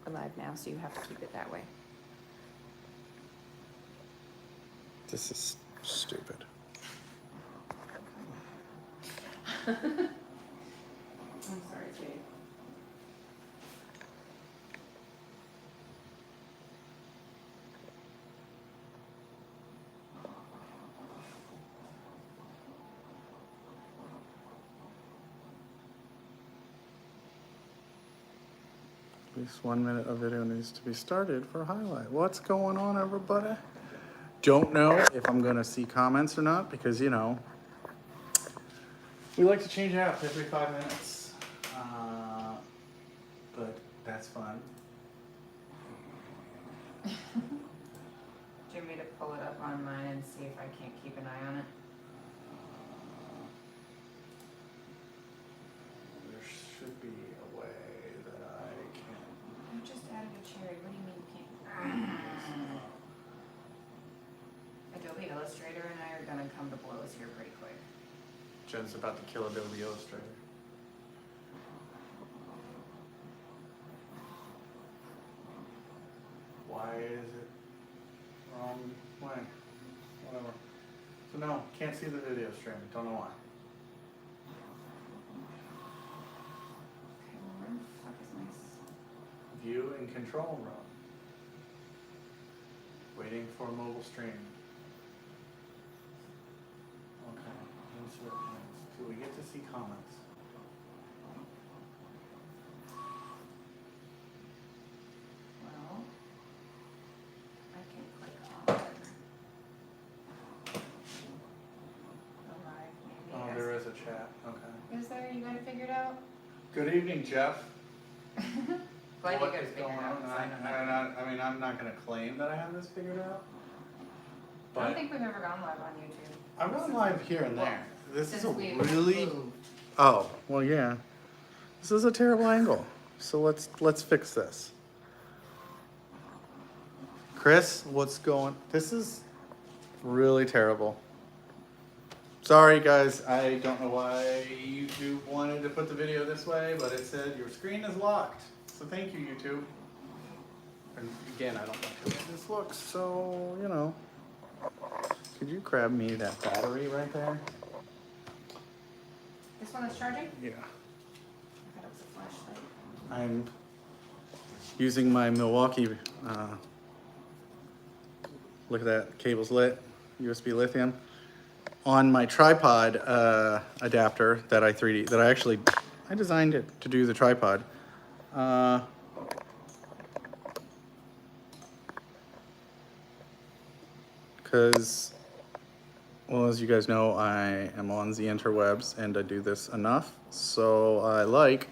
open live now, so you have to keep it that way. This is stupid. I'm sorry, Jake. At least 1 minute of video needs to be started for highlight. What's going on, everybody? Don't know if I'm gonna see comments or not, because you know, we like to change out every 5 minutes. But that's fun. Do you want me to pull it up on mine and see if I can't keep an eye on it? There should be a way that I can. You just added a cherry. What do you mean you can't? Adobe Illustrator and I are gonna come to blows here pretty quick. Jen's about to kill Adobe Illustrator. Why is it wrong way? Whatever. So no, can't see the video stream. Don't know why. Okay, well, where the fuck is my... View and control room. Waiting for mobile stream. Okay. Insert links. Do we get to see comments? Well, I can click on the live, maybe. Oh, there is a chat. Okay. Is there? You got it figured out? Good evening, Jeff. Glad you What got it is figured going out. on? 'Cause I don't know. I mean, I'm not going to claim that I have this figured out. I don't But think we've ever gone live on YouTube. I've gone live here and there. This is Since a we've really. moved. Oh, well, yeah. This is a terrible angle. So let's fix this. Chris, what's going? This is really terrible. Sorry, guys. I don't know why YouTube wanted to put the video this way, but it said your screen is locked. So thank you, YouTube. And again, I don't know how this looks, so you know. Could you grab me that battery right there? This one is charging? Yeah. I thought it was a flashlight. I'm using my Milwaukee, look at that, cable's lit, USB lithium, on my tripod adapter that I designed it to do the tripod. Because, well, as you guys know, I am on the interwebs and I do this enough, so I like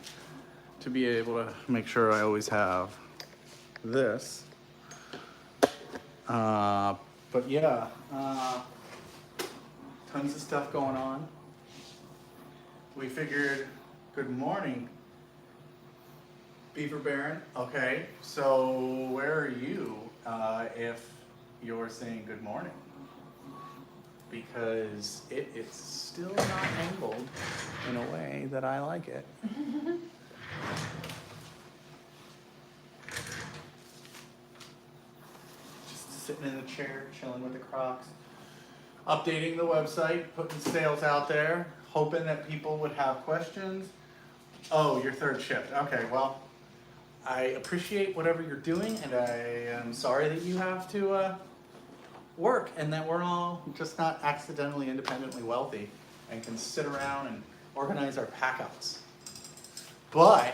to be able to make sure I always have this. But yeah, tons of stuff going on. We figured, good morning, Beaver Baron. Okay, so where are you if you're saying good morning? Because it is still not angled in a way that I like it. Just sitting in the chair, chilling with the Crocs, updating the website, putting sales out there, hoping that people would have questions. Oh, your third shift. Okay, well, I appreciate whatever you're doing, and I am sorry that you have to work, and that we're all just not accidentally independently wealthy and can sit around and organize our packouts. But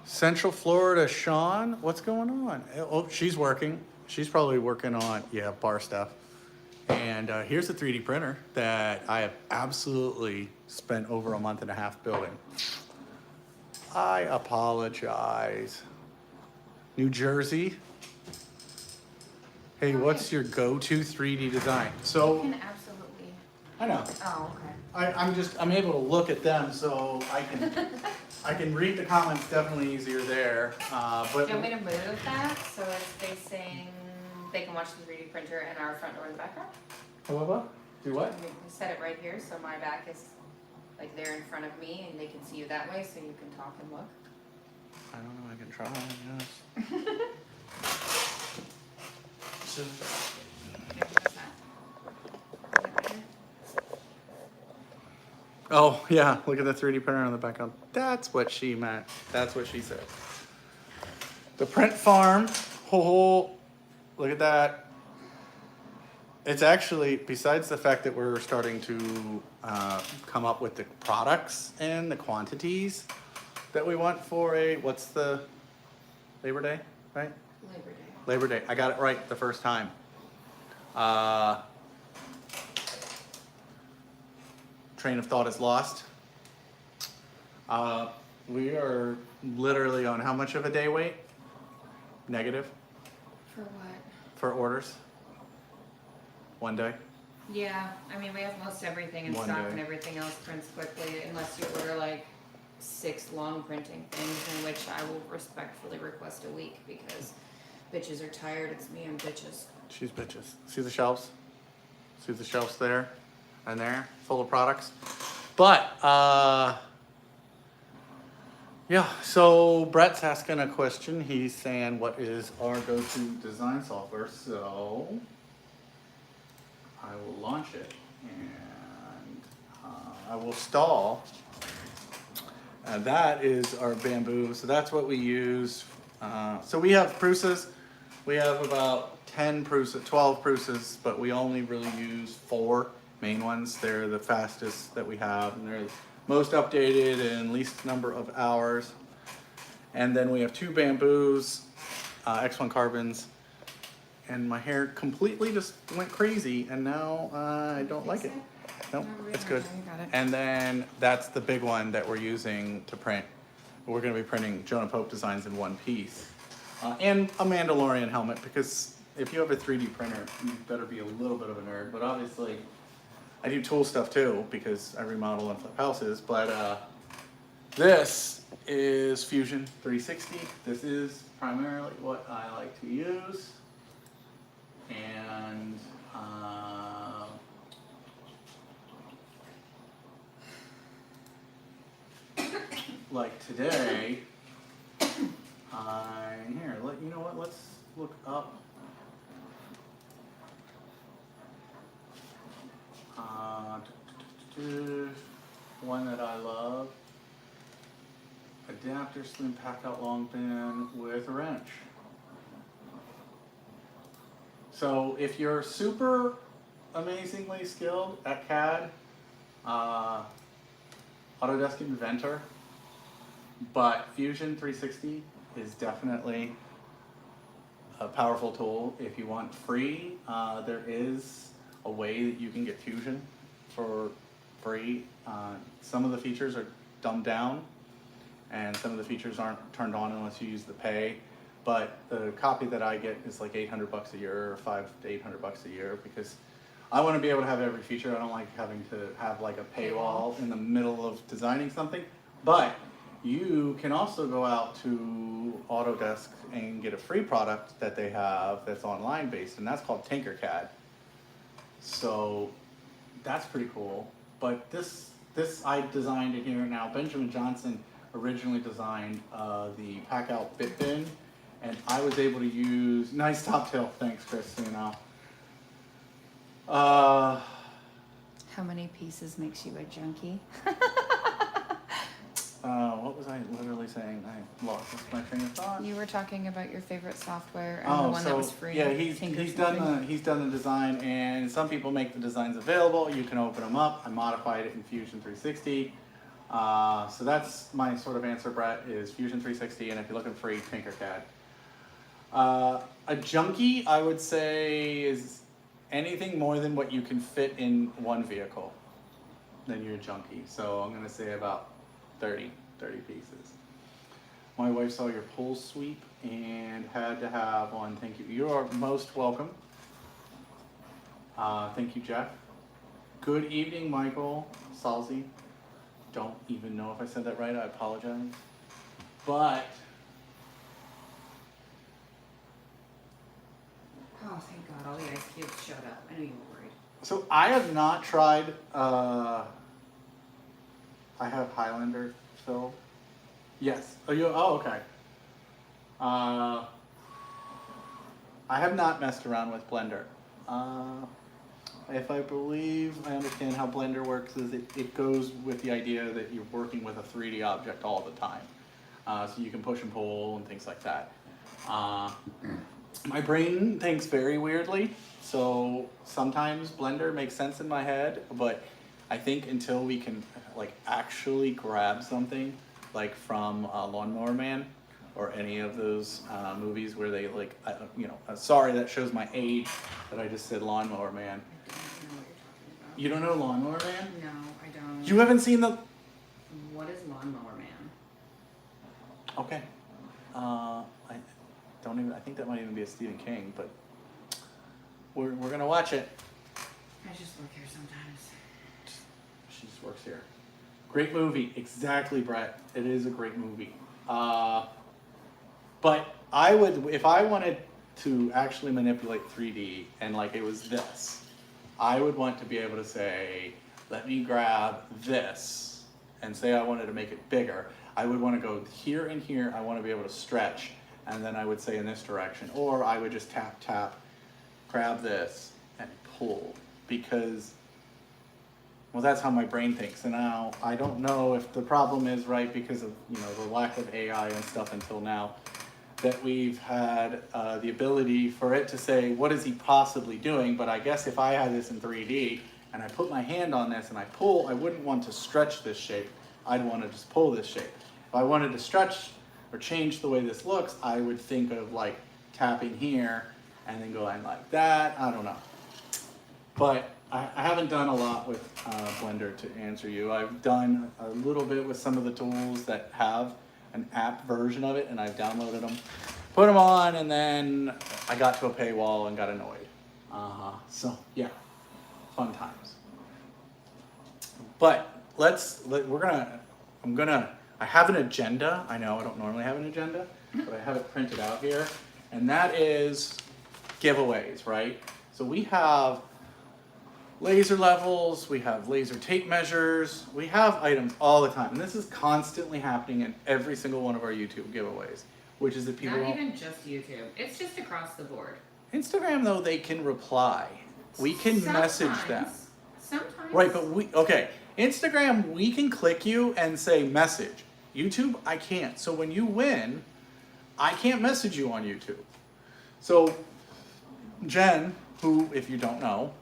Central Florida Sean, what's going on? Oh, she's working. She's probably working on, yeah, bar stuff. And here's a 3D printer that I have absolutely spent over a month and a half building. I apologize. New Jersey. Hey, what's your go-to 3D design? You So, can absolutely. I know. Oh, okay. I'm able to look at them, so I can read the comments definitely easier there. But Do you want me to move that so it's facing, they can watch the 3D printer and our front door in the background? however, do what? You can set it right here so my back is like there in front of me and they can see you that way so you can talk and look. I don't know, I can try, yes. So, Here, what's that? Is that better? oh, yeah, look at the 3D printer on the background. That's what she meant. That's what she said. The print farm, look at that. It's actually, besides the fact that we're starting to come up with the products and the quantities that we want for what's the Labor Day, right? Labor Day. Labor Day. I got it right the first time. Train of thought is lost. We are literally on how much of a day wait? Negative For what? for orders. One day. Yeah, I mean, we have most everything in One stock day. and everything else prints quickly unless you order like 6 long printing things, in which I will respectfully request a week because bitches are tired. It's me and bitches. She's bitches. See the shelves? See the shelves there and there, full of products. But yeah, so Brett's asking a question. He's saying, what is our go-to design software? So I will launch it and I will stall. That is our bamboo. So that's what we use. So we have Prusas. We have about 10 Prusa, 12 Prusas, but we only really use 4 main ones. They're the fastest that we have, and they're the most updated and least number of hours. And then we have 2 bamboos, X1 carbons, and my hair completely just went crazy, and now I don't like it. Nope, it's good. And then that's the big one that we're using to print. We're going to be printing Jonah Pope designs in one piece. And a Mandalorian helmet, because if you have a 3D printer, you better be a little bit of a nerd. But obviously, I do tool stuff too, because I remodel and flip houses. But this is Fusion 360. This is primarily what I like to use. And like today, you know what, let's look up one that I love. Adapter slim PACKOUT long pin with a wrench. So if you're super amazingly skilled at CAD, Autodesk Inventor, but Fusion 360 is definitely a powerful tool. If you want free, there is a way that you can get Fusion for free. Some of the features are dumbed down, and some of the features aren't turned on unless you use the pay. But the copy that I get is like $800 a year, or $500 to $800 a year, because I want to be able to have every feature. I don't like having to have like a paywall in the middle of designing something. But you can also go out to Autodesk and get a free product that they have that's online based, and that's called Tinkercad. So that's pretty cool. But this I designed it here now. Benjamin Johnson originally designed the PACKOUT Bitbin, and I was able to use, nice top tail, thanks Christina. How many pieces makes you a junkie? What was I literally saying? I lost my train of thought. You were talking about your favorite software and the one that was free. Yeah, he's done the design, and some people make the designs available. You can open them up. I modified it in Fusion 360. So that's my sort of answer, Brett, is Fusion 360, and if you're looking free, Tinkercad. A junkie, I would say, is anything more than what you can fit in one vehicle, then you're a junkie. So I'm going to say about 30 pieces. My wife saw your pull sweep and had to have one. Thank you. You are most welcome. Thank you, Jeff. Good evening, Michael Salzi. Don't even know if I said that right. I apologize. But Oh, thank God, all the ice cubes showed up. I knew you were worried. so I have not tried. I have Highlander filled. Yes. Oh, okay. I have not messed around with Blender. If I believe I understand how Blender works, is it goes with the idea that you're working with a 3D object all the time. So you can push and pull and things like that. My brain thinks very weirdly, so sometimes Blender makes sense in my head, but I think until we can like actually grab something like from Lawnmower Man or any of those movies where they like, sorry that shows my age that I just said Lawnmower Man. You don't know Lawnmower Man? No, I don't. You haven't seen the... What is Lawnmower Man? Okay. I think that might even be a Stephen King, but we're gonna watch it. I just work here sometimes. She just works here. Great movie, exactly, Brett. It is a great movie. But I would, if I wanted to actually manipulate 3D and like it was this, I would want to be able to say, let me grab this and say I wanted to make it bigger. I would want to go here and here. I want to be able to stretch, and then I would say in this direction, or I would just tap, tap, grab this and pull, because, well, that's how my brain thinks. And now I don't know if the problem is right because of, the lack of AI and stuff until now, that we've had the ability for it to say, what is he possibly doing? But I guess if I had this in 3D and I put my hand on this and I pull, I wouldn't want to stretch this shape. I'd want to just pull this shape. If I wanted to stretch or change the way this looks, I would think of like tapping here and then going like that. I don't know. But I haven't done a lot with Blender to answer you. I've done a little bit with some of the tools that have an app version of it, and I've downloaded them, put them on, and then I got to a paywall and got annoyed. So yeah, fun times. But I have an agenda. I know I don't normally have an agenda, but I have it printed out here, and that is giveaways, right? So we have laser levels, we have laser tape measures, we have items all the time. And this is constantly happening in every single one of our YouTube giveaways, which is that people Not even just YouTube. It's just across the board. Instagram, though, they can reply. We can message them. Sometimes. Right, but Instagram, we can click you and say message. YouTube, I can't. So when you win, I can't message you on YouTube. So Jen, who, if you don't know,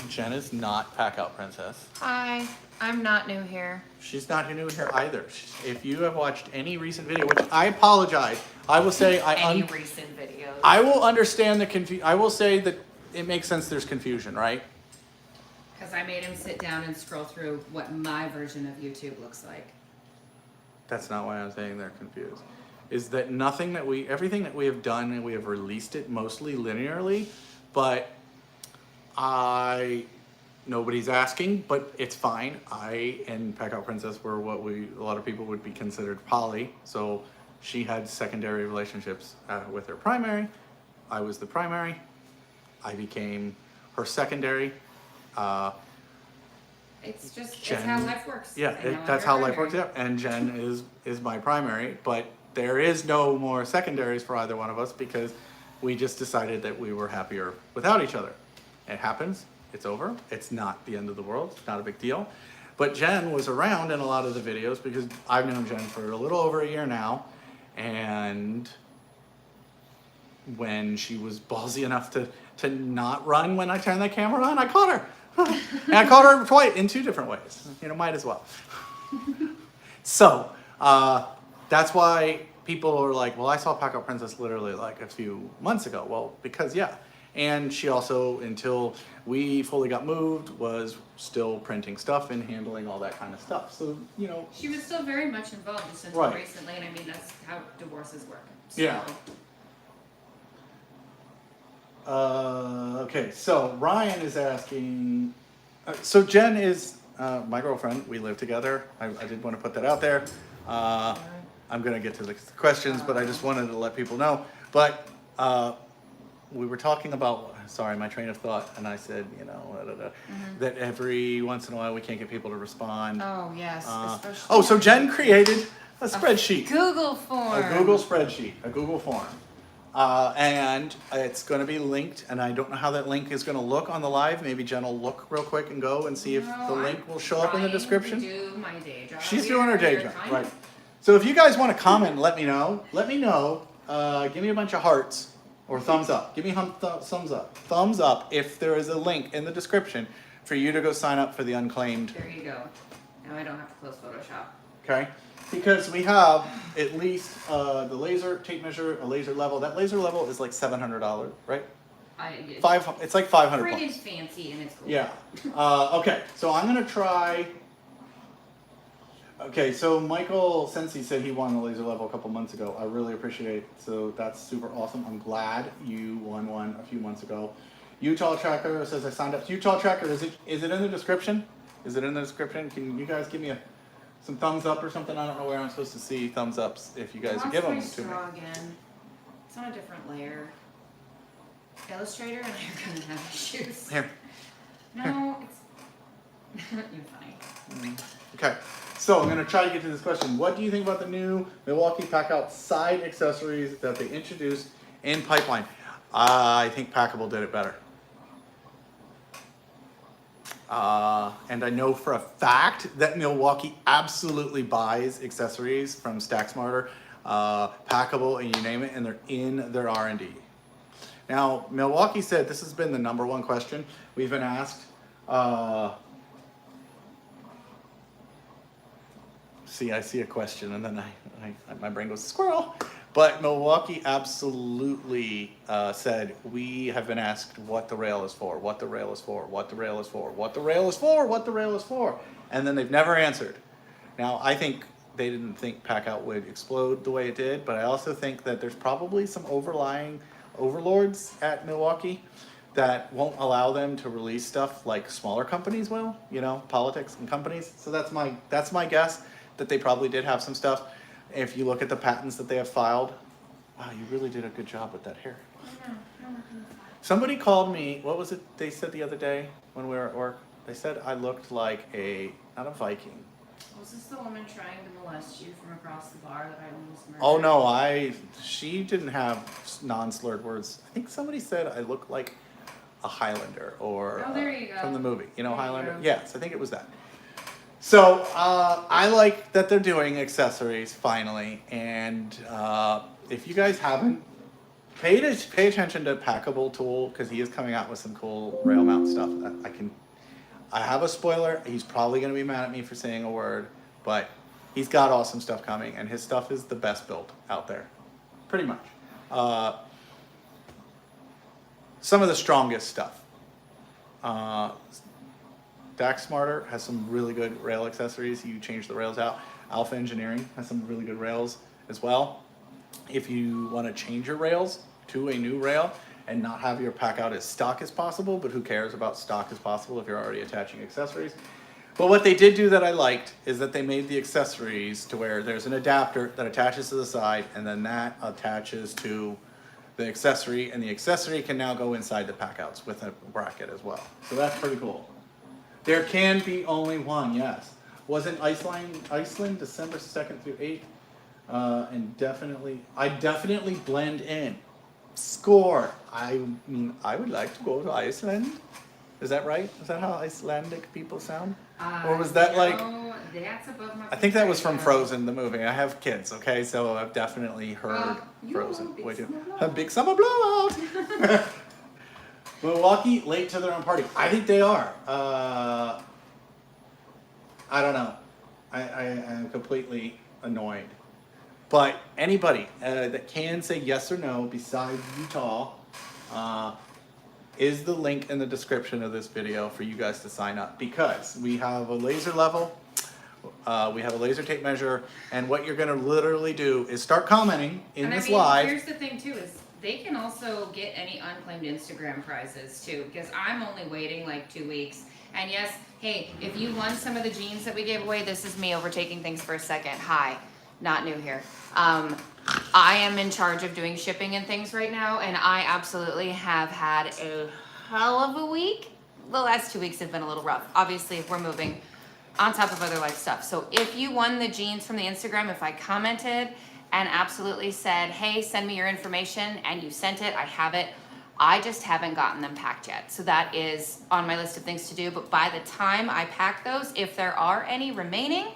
Jen is not PACKOUT Princess. Hi, I'm not new here. She's not new here either. If you have watched any recent video, which I apologize, I will say any recent videos. I will understand the confusion. I will say that it makes sense there's confusion, right? Because I made him sit down and scroll through what my version of YouTube looks like. That's not why I'm saying they're confused. Is that everything that we have done, and we have released it mostly linearly, but nobody's asking, but it's fine. I and PACKOUT Princess were what a lot of people would be considered poly, so she had secondary relationships with her primary. I was the primary. I became her secondary. It's just Jen, it's how life works. Yeah, that's how life works. Yeah, and Jen is my primary, but there is no more secondaries for either one of us because we just decided that we were happier without each other. It happens. It's over. It's not the end of the world. It's not a big deal. But Jen was around in a lot of the videos because I've known Jen for a little over a year now, and when she was ballsy enough to not run when I turned the camera on, I caught her. And I caught her twice in 2 different ways. Might as well. So that's why people are like, well, I saw PACKOUT Princess literally like a few months ago. Well, because yeah. And she also, until we fully got moved, was still printing stuff and handling all that kind of stuff. So, She was still very much involved just until Right. recently, and I mean, that's how divorces work. So. Yeah. Okay, so Ryan is asking, so Jen is my girlfriend. We live together. I did want to put that out there. I'm going to get to the questions, but I just wanted to let people know. But we were talking about sorry, my train of thought, and I said, you know, that every once in a while we can't get people to respond. Oh, yes. So Jen created a spreadsheet. Google form. A Google spreadsheet, a Google form. And it's going to be linked, and I don't know how that link is going to look on the live. Maybe Jen will look real quick and go and see if the link will show up in the description. Do my day job. She's doing her day job, right? So if you guys want to comment, let me know. Let me know. Give me a bunch of hearts or thumbs up. Give me thumbs up. Thumbs up if there is a link in the description for you to go sign up for the unclaimed. There you go. Now I don't have to close Photoshop. Okay. Because we have at least the laser tape measure, a laser level. That laser level is like $700, right? It's like 500 Friggin' bucks. fancy and it's cool. Yeah. Okay, so I'm gonna try. Okay, so Michael Sensi said he won the laser level a couple months ago. I really appreciate it. So that's super awesome. I'm glad you won one a few months ago. Utah Tracker says I signed up. Utah Tracker, is it in the description? Is it in the description? Can you guys give me some thumbs up or something? I don't know where I'm supposed to see thumbs ups if you guys give them to me. Again. It's on a different layer. Illustrator and I'm gonna have issues. Here. No, it's you're funny. Okay, so I'm gonna try to get to this question. What do you think about the new Milwaukee PACKOUT side accessories that they introduced in Pipeline? I think Packible did it better. And I know for a fact that Milwaukee absolutely buys accessories from Stack Smarter, Packible, and you name it, and they're in their R&D. Now, Milwaukee said this has been the #1 question we've been asked. See, I see a question, and then my brain goes squirrel. But Milwaukee absolutely said, we have been asked what the rail is for, what the rail is for, what the rail is for, what the rail is for, what the rail is for. And then they've never answered. Now, I think they didn't think PACKOUT would explode the way it did, but I also think that there's probably some overlying overlords at Milwaukee that won't allow them to release stuff like smaller companies will, you know, politics and companies. So that's my guess, that they probably did have some stuff. If you look at the patents that they have filed, wow, you really did a good job with that hair. Somebody called me, what was it they said the other day when we were at work? They said I looked like not a Viking. Was this the woman trying to molest you from across the bar that I almost murdered? Oh no, she didn't have non-slurred words. I think somebody said I look like a Highlander or there you go. From the movie. You know There you Highlander? go. Yes, I think it was that. So I like that they're doing accessories finally, and if you guys haven't, pay attention to Packible Tool because he is coming out with some cool rail mount stuff. I have a spoiler. He's probably going to be mad at me for saying a word, but he's got awesome stuff coming, and his stuff is the best built out there, pretty much. Some of the strongest stuff. Stack Smarter has some really good rail accessories. You change the rails out. Alpha Engineering has some really good rails as well. If you want to change your rails to a new rail and not have your PACKOUT as stock as possible, but who cares about stock as possible if you're already attaching accessories. But what they did do that I liked is that they made the accessories to where there's an adapter that attaches to the side, and then that attaches to the accessory, and the accessory can now go inside the PACKOUTs with a bracket as well. So that's pretty cool. There can be only one, yes. Wasn't Iceland December 2nd through 8th? And I definitely blend in. Score. I mean, I would like to go to Iceland. Is that right? Is that how Icelandic people sound? Or was that that's above my I think that was from Frozen, the movie. I have kids, okay? So I've definitely heard Frozen. A big summer blowout. Milwaukee, late to their own party. I think they are. I don't know. I am completely annoyed. But anybody that can say yes or no besides Utah is the link in the description of this video for you guys to sign up, because we have a laser level, we have a laser tape measure, and what you're going to literally do is start commenting in this live. Here's the thing too, is they can also get any unclaimed Instagram prizes too, because I'm only waiting like 2 weeks. And yes, hey, if you won some of the jeans that we gave away, this is me overtaking things for a second. Hi, not new here. I am in charge of doing shipping and things right now, and I absolutely have had a hell of a week. The last 2 weeks have been a little rough. Obviously, if we're moving on top of other life stuff. So if you won the jeans from the Instagram, if I commented and absolutely said, hey, send me your information, and you sent it, I have it. I just haven't gotten them packed yet. So that is on my list of things to do. But by the time I pack those, if there are any remaining,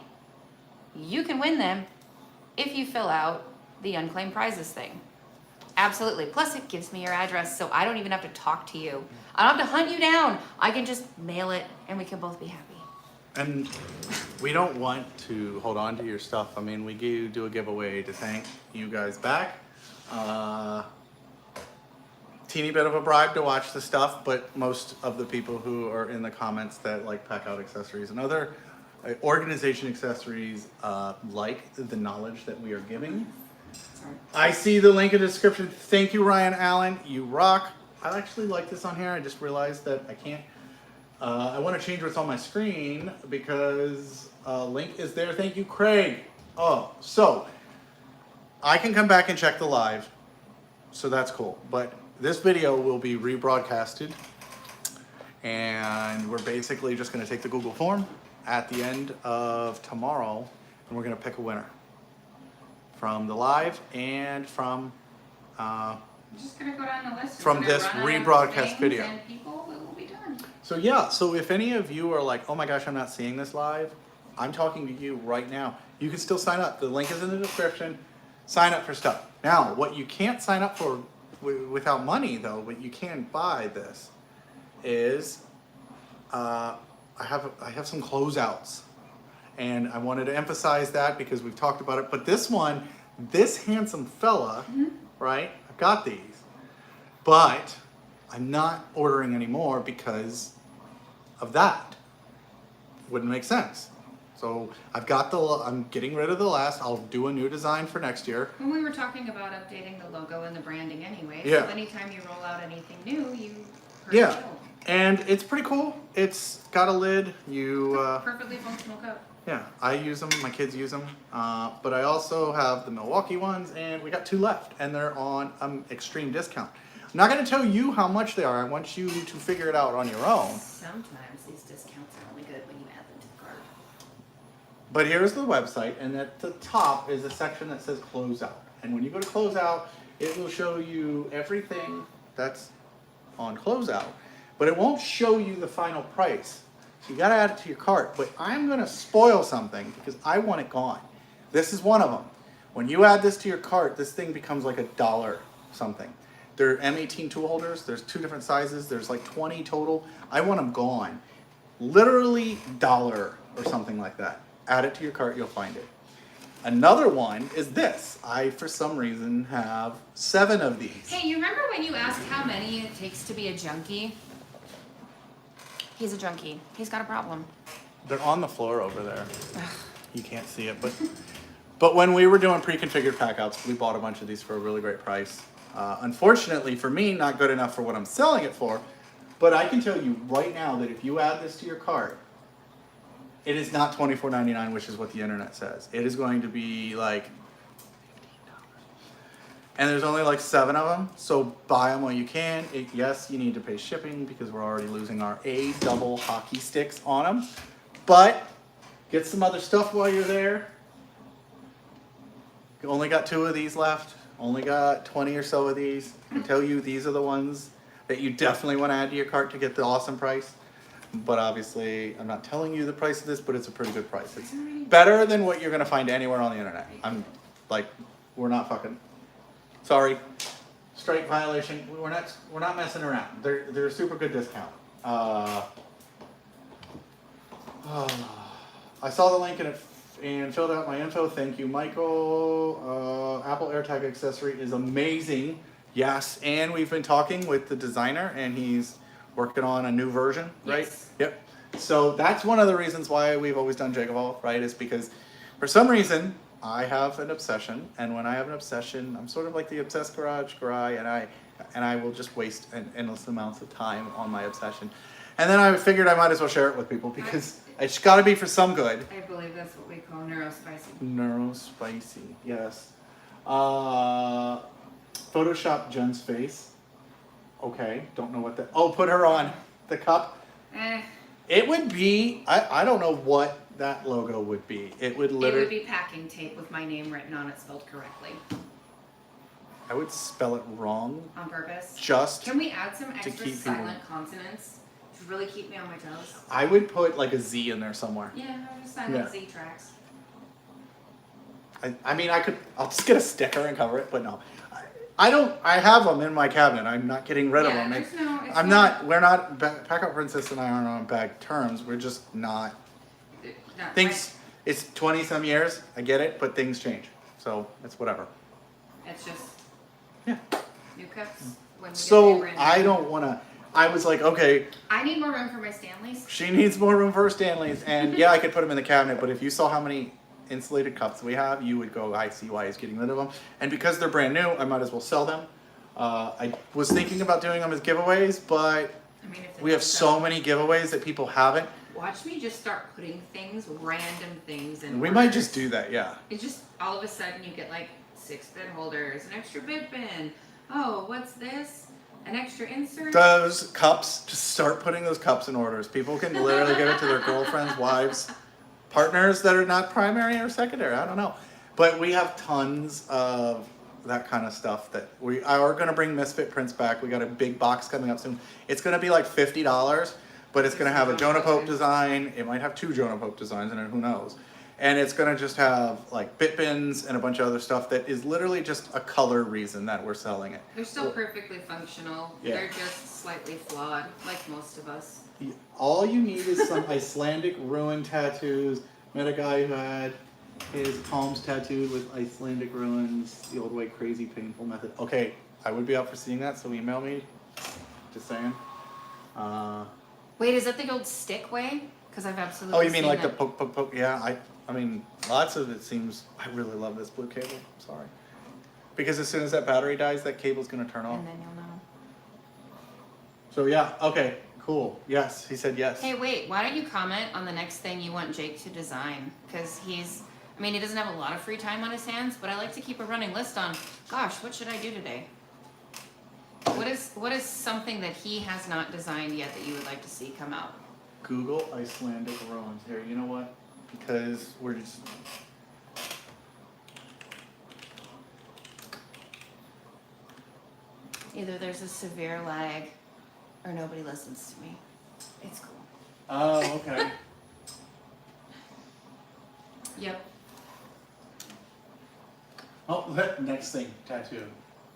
you can win them if you fill out the unclaimed prizes thing. Absolutely. Plus it gives me your address, so I don't even have to talk to you. I don't have to hunt you down. I can just mail it and we can both be happy. And we don't want to hold on to your stuff. I mean, we do a giveaway to thank you guys back. Teeny bit of a bribe to watch the stuff, but most of the people who are in the comments that like PACKOUT accessories and other organization accessories like the knowledge that we are giving. I see the link in the description. Thank you, Ryan Allen. You rock. I actually like this on here. I just realized that I can't. I want to change what's on my screen because link is there. Thank you, Craig. Oh, so I can come back and check the live. So that's cool. But this video will be rebroadcasted. And we're basically just going to take the Google form at the end of tomorrow. And we're going to pick a winner from the live and from I'm just gonna go down the list. from this rebroadcast video. And people will be done. So yeah, so if any of you are like, oh my gosh, I'm not seeing this live, I'm talking to you right now. You can still sign up. The link is in the description. Sign up for stuff. Now, what you can't sign up for without money though, but you can buy this, is I have some closeouts. And I wanted to emphasize that because we've talked about it. But this one, this handsome fella, right? I've got these. But I'm not ordering anymore because of that. Wouldn't make sense. So I've got I'm getting rid of the last. I'll do a new design for next year. When we were talking about updating the logo and the branding anyway. Yeah. So anytime you roll out anything new, you Yeah. And it's pretty cool. It's got a lid. Perfectly functional cup. Yeah, I use them, my kids use them, but I also have the Milwaukee ones, and we got 2 left, and they're on extreme discount. I'm not going to tell you how much they are. I want you to figure it out on your own. Sometimes these discounts are only good when you add them to the cart. But here's the website, and at the top is a section that says Closeout. And when you go to Closeout, it will show you everything that's on Closeout, but it won't show you the final price. You gotta add it to your cart, but I'm gonna spoil something because I want it gone. This is one of them. When you add this to your cart, this thing becomes like $1 something. They're M18 tool holders. There's 2 different sizes. There's like 20 total. I want them gone. Literally $1 or something like that. Add it to your cart, you'll find it. Another one is this. I, for some reason, have 7 of these. Hey, you remember when you asked how many it takes to be a junkie? He's a junkie. He's got a problem. They're on the floor over there. You can't see it, but when we were doing pre-configured packouts, we bought a bunch of these for a really great price. Unfortunately for me, not good enough for what I'm selling it for, but I can tell you right now that if you add this to your cart, it is not $24.99, which is what the internet says. It is going to be like $15. And there's only like 7 of them, so buy them while you can. Yes, you need to pay shipping because we're already losing our double hockey sticks on them. But get some other stuff while you're there. You only got 2 of these left. Only got 20 or so of these. I can tell you these are the ones that you definitely want to add to your cart to get the awesome price. But obviously, I'm not telling you the price of this, but it's a pretty good price. It's better than what you're going to find anywhere on the internet. I'm like, we're not fucking... Sorry, strike violation. We're not messing around. They're a super good discount. I saw the link and filled out my info. Thank you, Michael. Apple AirTag accessory is amazing. Yes, and we've been talking with the designer, and he's working on a new version, right? Yes. Yep. So that's one of the reasons why we've always done JakeOfALL, right? Is because for some reason I have an obsession, and when I have an obsession, I'm sort of like the obsessed garage guy, and I will just waste endless amounts of time on my obsession. And then I figured I might as well share it with people because it's got to be for some good. I believe that's what we call neurospicy. Neurospicy, yes. Photoshop Jen's face. Okay, don't know what that. Oh, put her on the cup. It would be. I don't know what that logo would be. It would literally. It would be packing tape with my name written on it, spelled correctly. I would spell it wrong. On purpose. Just. Can we add some extra keep silent consonants to really keep me on my toes? I would put like a Z in there somewhere. Yeah, just silent Z tracks. I mean, I'll just get a sticker and cover it, but no. I have them in my cabinet. I'm not getting rid of them. We're not, Packout Princess and I aren't on bad terms. We're just not. It's 20 some years. I get it, but things change. So it's whatever. It's just. Yeah. New cups. So I don't want to. I was like, okay. I need more room for my Stanleys. She needs more room for her Stanleys. And yeah, I could put them in the cabinet, but if you saw how many insulated cups we have, you would go, I see why he's getting rid of them. And because they're brand new, I might as well sell them. I was thinking about doing them as giveaways, but we have so many giveaways that people haven't. Watch me just start putting things, random things in. We might just do that, yeah. It's just all of a sudden you get like 6 bin holders, an extra bit bin. Oh, what's this? An extra insert? Those cups, just start putting those cups in orders. People can literally give it to their girlfriends, wives, partners that are not primary or secondary. I don't know. But we have tons of that kind of stuff that we are going to bring Misfit prints back. We got a big box coming up soon. It's going to be like $50, but it's going to have a Jonah Pope design. It might have 2 Jonah Pope designs in it, who knows. And it's going to just have like Bitbins and a bunch of other stuff that is literally just a color reason that we're selling it. They're still perfectly functional. Yeah. They're just slightly flawed, like most of us. All you need is some Icelandic ruin tattoos. Met a guy who had his palms tattooed with Icelandic ruins, the old way, crazy, painful method. Okay, I would be up for seeing that, so email me. Just saying. Wait, is that the old stick way? Because I've absolutely. Oh, you mean like that. the poke, poke, poke? Yeah, I mean, lots of it seems. I really love this blue cable. Sorry, because as soon as that battery dies, that cable's gonna turn off. And then you'll know. So yeah, okay. Cool. Yes, he said yes. Hey, wait, why don't you comment on the next thing you want Jake to design? Because he doesn't have a lot of free time on his hands, but I like to keep a running list on, gosh, what should I do today? What is something that he has not designed yet that you would like to see come out? Google Icelandic ruins. Here, you know what? Because we're just... Either there's a severe lag or nobody listens to me. It's cool. Oh, okay. Yep. Oh, that next thing, tattoo.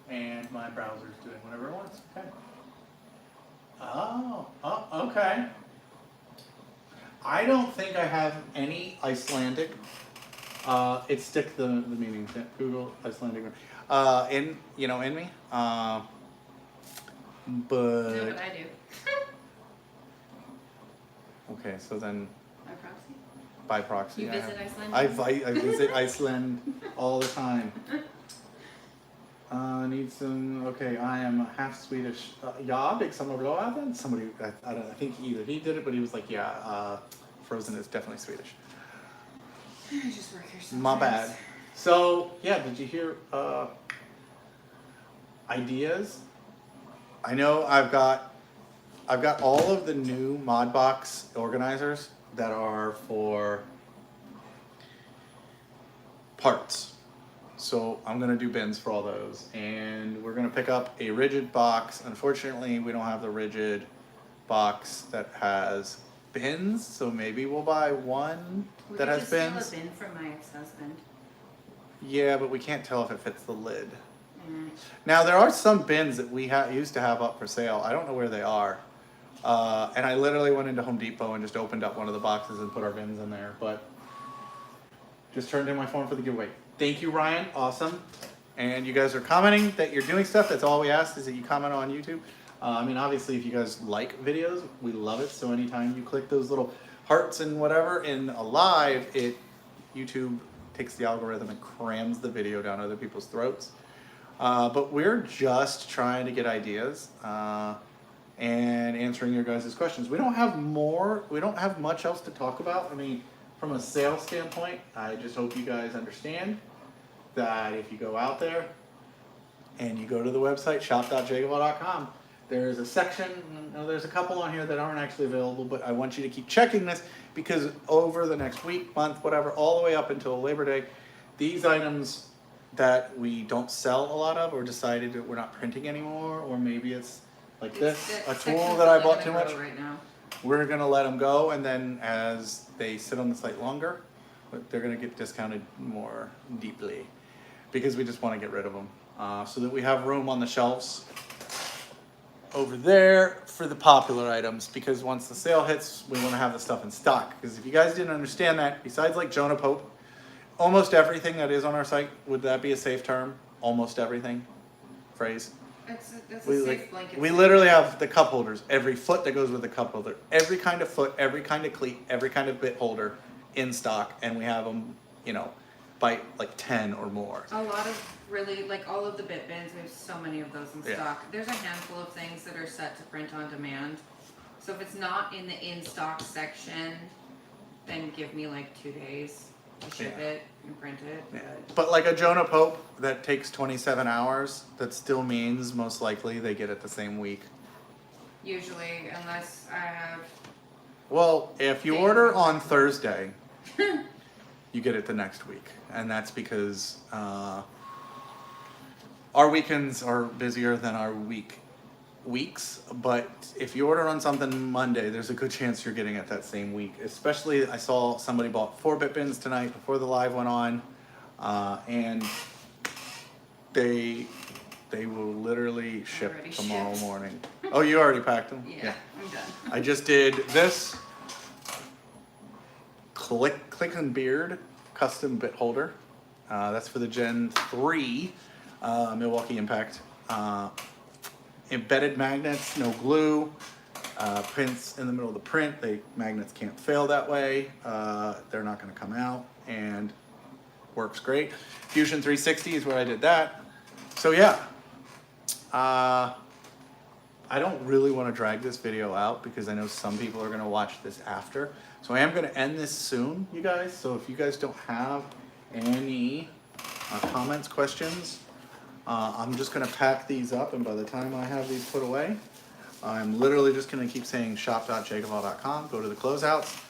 And my browser's doing whatever it wants. Okay. Oh, okay. I don't think I have any Icelandic. It stick the meaning. Google Icelandic. In me. But. No, but I do. Okay, so then. By proxy? By proxy. You visit Iceland? I visit Iceland all the time. Need some. Okay, I am half Swedish. Ja, liksom överlåten. Somebody, I think either he did it, but he was like, yeah, Frozen is definitely Swedish. I just work here sometimes. My bad. So yeah, did you hear ideas? I know I've got all of the new mod box organizers that are for parts. So I'm gonna do bins for all those, and we're gonna pick up a rigid box. Unfortunately, we don't have the rigid box that has bins, so maybe we'll buy one that has bins. We could just steal a bin from my ex-husband. Yeah, but we can't tell if it fits the lid. Now there are some bins that we used to have up for sale. I don't know where they are. And I literally went into Home Depot and just opened up one of the boxes and put our bins in there, but just turned in my form for the giveaway. Thank you, Ryan. Awesome. And you guys are commenting that you're doing stuff. That's all we asked, is that you comment on YouTube. Obviously, if you guys like videos, we love it. So anytime you click those little hearts and whatever in a live, YouTube takes the algorithm and crams the video down other people's throats. But we're just trying to get ideas and answering your guys' questions. We don't have much else to talk about. I mean, from a sales standpoint, I just hope you guys understand that if you go out there and you go to the website, shop.jakeofall.com, there's a section, there's a couple on here that aren't actually available, but I want you to keep checking this because over the next week, month, whatever, all the way up until Labor Day, these items that we don't sell a lot of or decided that we're not printing anymore, or maybe it's like this, a tool that I bought too much, right now. we're gonna let them go, and then as they sit on the site longer, they're gonna get discounted more deeply because we just wanna get rid of them. So that we have room on the shelves over there for the popular items, because once the sale hits, we wanna have the stuff in stock. Because if you guys didn't understand that, besides like Jonah Pope, almost everything that is on our site, would that be a safe term? Almost everything? Phrase? That's a We, safe like, blanket. we literally have the cup holders, every foot that goes with the cup holder, every kind of foot, every kind of cleat, every kind of bit holder in stock, and we have them, you know, by like 10 or more. A lot of really, like all of the Bitbins, we have so many of those in Yeah. stock. There's a handful of things that are set to print on demand. So if it's not in the in-stock section, then give me like 2 days to ship Yeah. it and print it. Yeah. But like a Jonah Pope that takes 27 hours, that still means most likely they get it the same week. Usually, unless I have, Well, if you order on Thursday, you get it the next week. And that's because our weekends are busier than our weeks. But if you order on something Monday, there's a good chance you're getting it that same week. Especially, I saw somebody bought 4 Bitbins tonight before the live went on. And they will literally ship Already tomorrow shipped. morning. Oh, you already packed them? yeah, I'm done. I just did this Click and Beard custom bit holder. That's for the Gen 3 Milwaukee Impact. Embedded magnets, no glue. Prints in the middle of the print. Magnets can't fail that way. They're not going to come out, and works great. Fusion 360 is where I did that. So yeah. I don't really want to drag this video out because I know some people are going to watch this after. So I am going to end this soon, you guys. So if you guys don't have any comments, questions, I'm just going to pack these up, and by the time I have these put away, I'm literally just going to keep saying shop.jakeofall.com, go to the closeouts.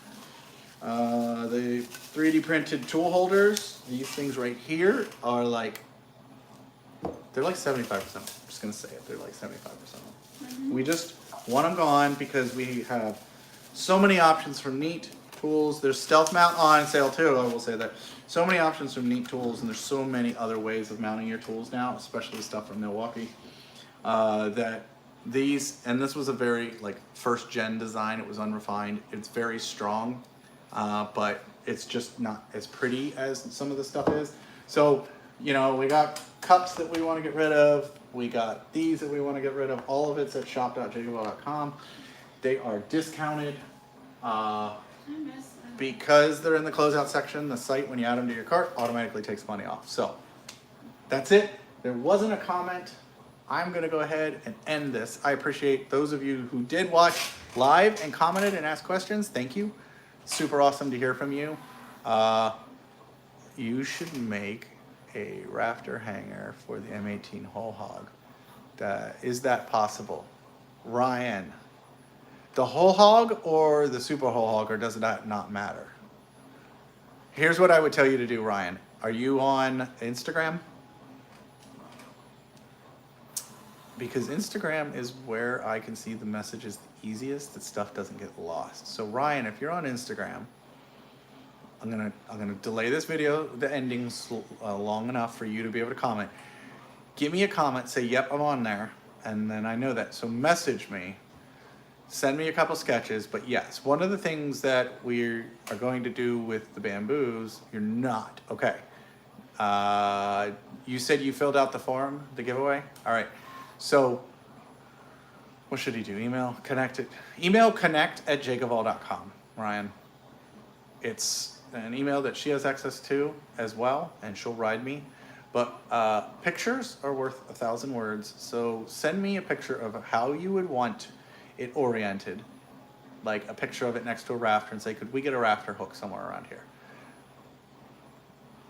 The 3D printed tool holders, these things right here are like, they're like 75%. I'm just going to say it, they're like 75%. We just want them gone because we have so many options from Neat Tools. There's Stealth Mount on sale too, I will say that. So many options from Neat Tools, and there's so many other ways of mounting your tools now, especially stuff from Milwaukee. That these, and this was a very like first gen design, it was unrefined. It's very strong, but it's just not as pretty as some of the stuff is. So, you know, we got cups that we want to get rid of. We got these that we want to get rid of. All of it's at shop.jakeofall.com. They are discounted. Because they're in the closeout section, the site, when you add them to your cart, automatically takes money off. So, that's it. There wasn't a comment. I'm going to go ahead and end this. I appreciate those of you who did watch live and commented and asked questions. Thank you. Super awesome to hear from you. You should make a rafter hanger for the M18 whole hog. Is that possible? Ryan, the whole hog or the super whole hog, or does that not matter? Here's what I would tell you to do, Ryan. Are you on Instagram? Because Instagram is where I can see the messages the easiest, that stuff doesn't get lost. So Ryan, if you're on Instagram, I'm gonna delay this video, the endings long enough for you to be able to comment. Give me a comment, say, yep, I'm on there, and then I know that. So message me, send me a couple sketches, but yes, one of the things that we are going to do with the bamboos, you're not, okay. You said you filled out the form, the giveaway? All right, so what should he do? Email connect at jakeofall.com, Ryan. It's an email that she has access to as well, and she'll ride me. But pictures are worth 1,000 words, so send me a picture of how you would want it oriented, like a picture of it next to a rafter, and say, could we get a rafter hook somewhere around here?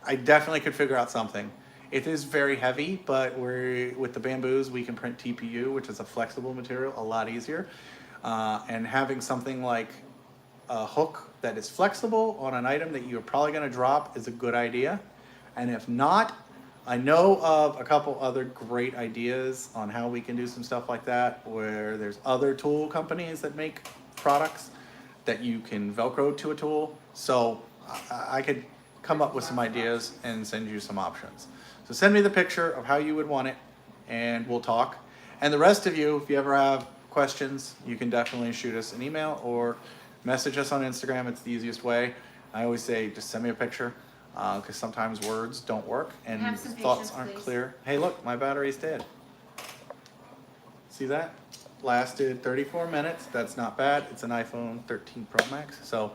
I definitely could figure out something. It is very heavy, but with the bamboos, we can print TPU, which is a flexible material, a lot easier. And having something like a hook that is flexible on an item that you're probably going to drop is a good idea. And if not, I know of a couple other great ideas on how we can do some stuff like that, where there's other tool companies that make products that you can Velcro to a tool. So I could come up with some ideas and send you some options. So send me the picture of how you would want it and we'll talk. And the rest of you, if you ever have questions, you can definitely shoot us an email or message us on Instagram. It's the easiest way. I always say just send me a picture because sometimes words don't work and Have some thoughts patience, aren't please. clear. Hey, look, my battery's dead. See that? Lasted 34 minutes. That's not bad. It's an iPhone 13 Pro Max. So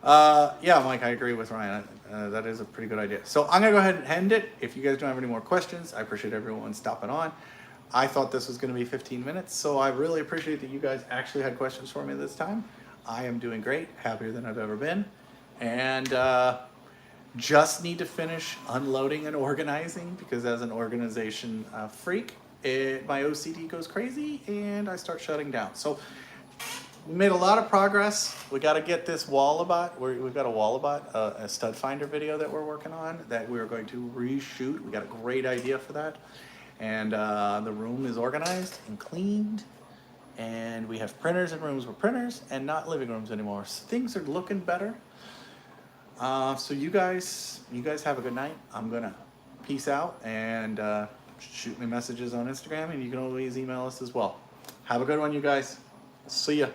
yeah, Mike, I agree with Ryan. That is a pretty good idea. So I'm gonna go ahead and end it. If you guys don't have any more questions, I appreciate everyone stopping on. I thought this was gonna be 15 minutes, so I really appreciate that you guys actually had questions for me this time. I am doing great, happier than I've ever been. And just need to finish unloading and organizing because as an organization freak, my OCD goes crazy and I start shutting down. So we made a lot of progress. We got to get this Wallabout. We've got a Wallabout, a stud finder video that we're working on that we're going to reshoot. We got a great idea for that. And the room is organized and cleaned. And we have printers in rooms with printers and not living rooms anymore. So things are looking better. So you guys have a good night. I'm going to peace out and shoot me messages on Instagram. And you can always email us as well. Have a good one, you guys. See ya.